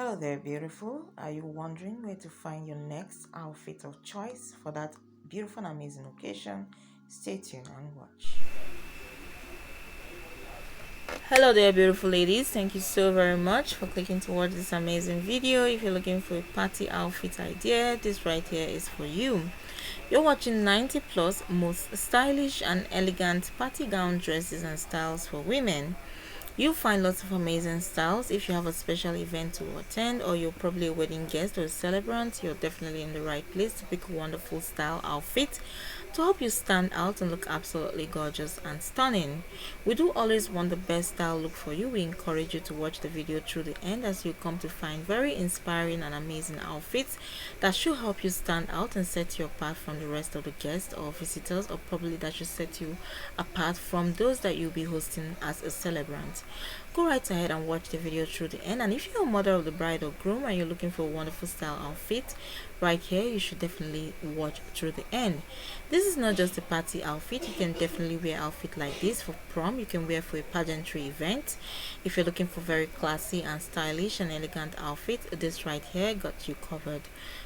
Hello there, beautiful. Are you wondering where to find your next outfit of choice for that beautiful and amazing occasion? Stay tuned and watch. Hello there, beautiful ladies. Thank you so very much for clicking to watch this amazing video. If you're looking for a party outfit idea, this right here is for you. You're watching 90 plus most stylish and elegant party gown dresses and styles for women. You'll find lots of amazing styles. If you have a special event to attend, or you're probably a wedding guest or a celebrant, you're definitely in the right place to pick a wonderful style outfit to help you stand out and look absolutely gorgeous and stunning. We do always want the best style look for you. We encourage you to watch the video through the end as you come to find very inspiring and amazing outfits that should help you stand out and set you apart from the rest of the guests or visitors, or probably that should set you apart from those that you'll be hosting as a celebrant. Go right ahead and watch the video through the end. And if you're a mother of the bride or groom and you're looking for a wonderful style outfit, right here you should definitely watch through the end. This is not just a party outfit. You can definitely wear outfit like this for prom. You can wear for a pageantry event. If you're looking for very classy and stylish and elegant outfit, this right here got you covered.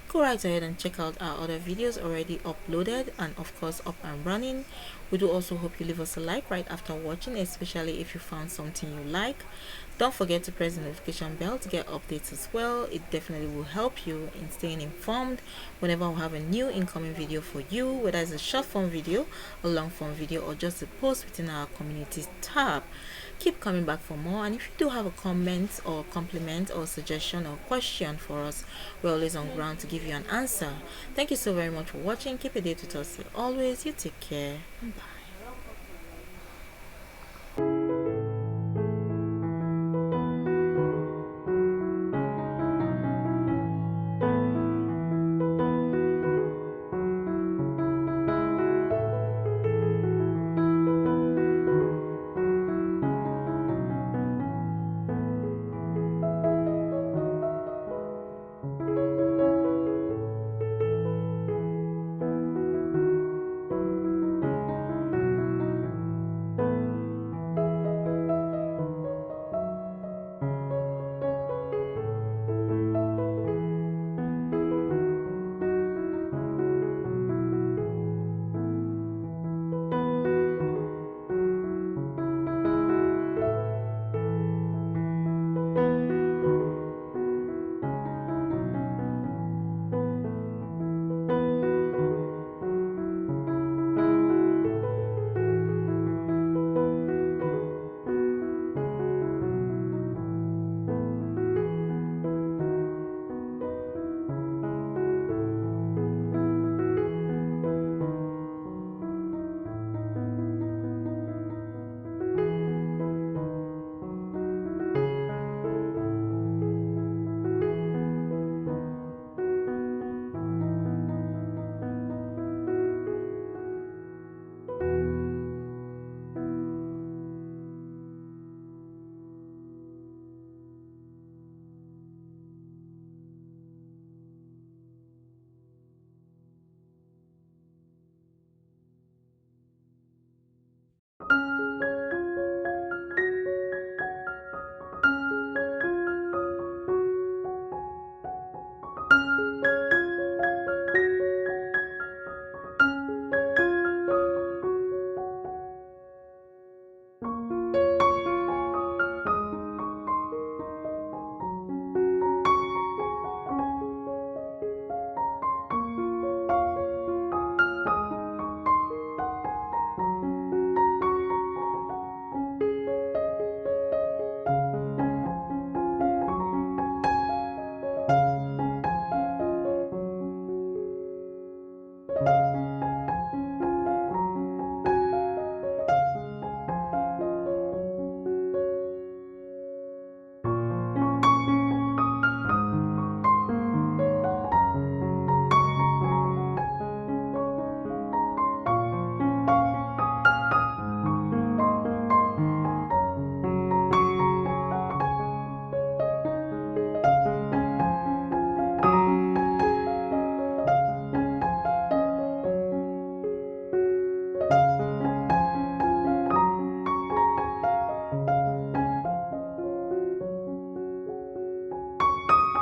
Go right ahead and check out our other videos already uploaded and of course up and running. We do also hope you leave us a like right after watching, especially if you found something you like. Don't forget to press the notification bell to get updates as well. It definitely will help you in staying informed whenever we have a new incoming video for you, whether it's a short form video, a long form video, or just a post within our community tab. Keep coming back for more, and if you do have a comment or compliment or suggestion or question for us, we're always on ground to give you an answer. Thank you so very much for watching. Keep a date with us here always. You take care. Bye.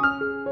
You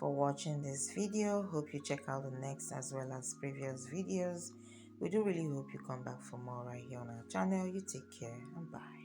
for watching this video. Hope you check out the next as well as previous videos. We do really hope you come back for more right here on our channel. You take care and bye.